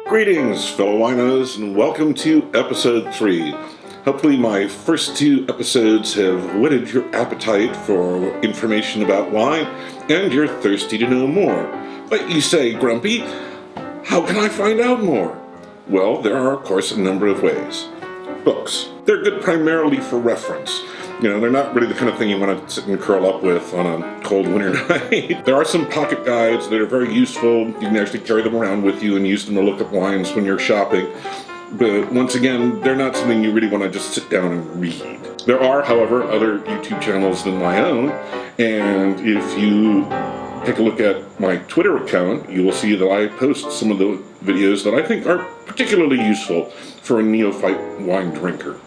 Greetings, fellow winos, and welcome to episode 3. Hopefully my first 2 episodes have whetted your appetite for information about wine, and you're thirsty to know more. But you say, Grumpy, how can I find out more? Well, there are, of course, a number of ways. Books. They're good primarily for reference. You know, they're not really the kind of thing you want to sit and curl up with on a cold winter night. There are some pocket guides that are very useful. You can actually carry them around with you and use them to look up wines when you're shopping. But once again, they're not something you really want to just sit down and read. There are, however, other YouTube channels than my own. And if you take a look at my Twitter account, you will see that I post some of the videos that I think are particularly useful for a neophyte wine drinker.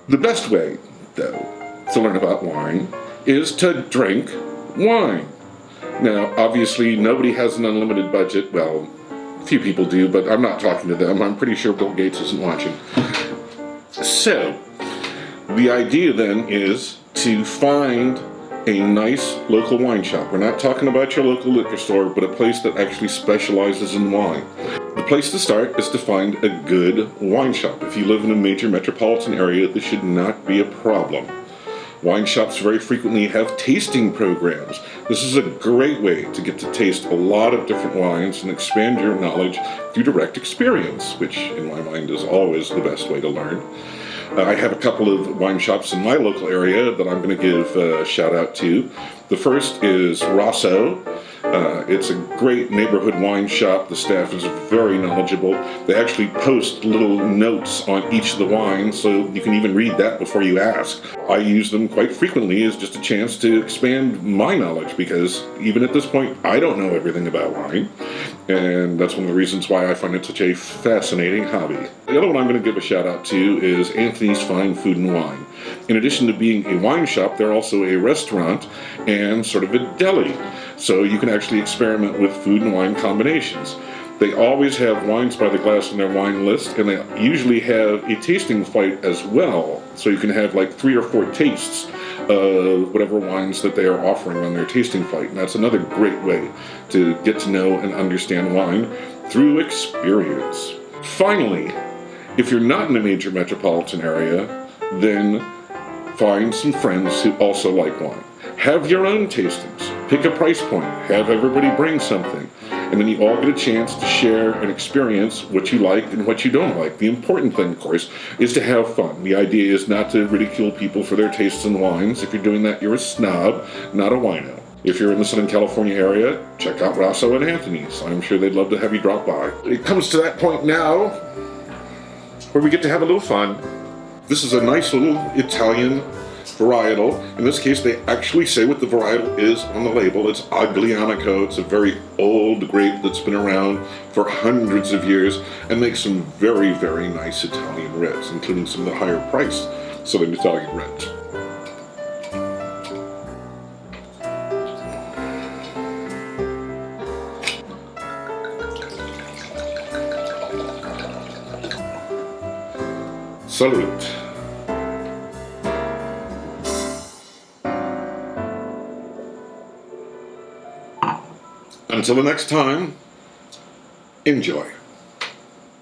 The best way, though, to learn about wine is to drink wine. Now, obviously, nobody has an unlimited budget. Well, a few people do, but I'm not talking to them. I'm pretty sure Bill Gates isn't watching. So, the idea then is to find a nice local wine shop. We're not talking about your local liquor store, but a place that actually specializes in wine. The place to start is to find a good wine shop. If you live in a major metropolitan area, this should not be a problem. Wine shops very frequently have tasting programs. This is a great way to get to taste a lot of different wines and expand your knowledge through direct experience, which in my mind is always the best way to learn. I have a couple of wine shops in my local area that I'm going to give a shout out to. The first is Rosso. It's a great neighborhood wine shop. The staff is very knowledgeable. They actually post little notes on each of the wines, so you can even read that before you ask. I use them quite frequently as just a chance to expand my knowledge, because even at this point, I don't know everything about wine. And that's one of the reasons why I find it such a fascinating hobby. The other one I'm going to give a shout out to is Anthony's Fine Food and Wine. In addition to being a wine shop, they're also a restaurant and sort of a deli. So you can actually experiment with food and wine combinations. They always have wines by the glass on their wine list, and they usually have a tasting flight as well. So you can have like 3 or 4 tastes of whatever wines that they are offering on their tasting flight. And that's another great way to get to know and understand wine through experience. Finally, if you're not in a major metropolitan area, then find some friends who also like wine. Have your own tastings. Pick a price point. Have everybody bring something. And then you all get a chance to share and experience what you like and what you don't like. The important thing, of course, is to have fun. The idea is not to ridicule people for their tastes in wines. If you're doing that, you're a snob, not a wino. If you're in the Southern California area, check out Rosso and Anthony's. I'm sure they'd love to have you drop by. It comes to that point now where we get to have a little fun. This is a nice little Italian varietal. In this case, they actually say what the varietal is on the label. It's Aglianico. It's a very old grape that's been around for hundreds of years and makes some very, very nice Italian reds, including some of the higher priced Southern Italian reds. Salute. Until the next time, enjoy.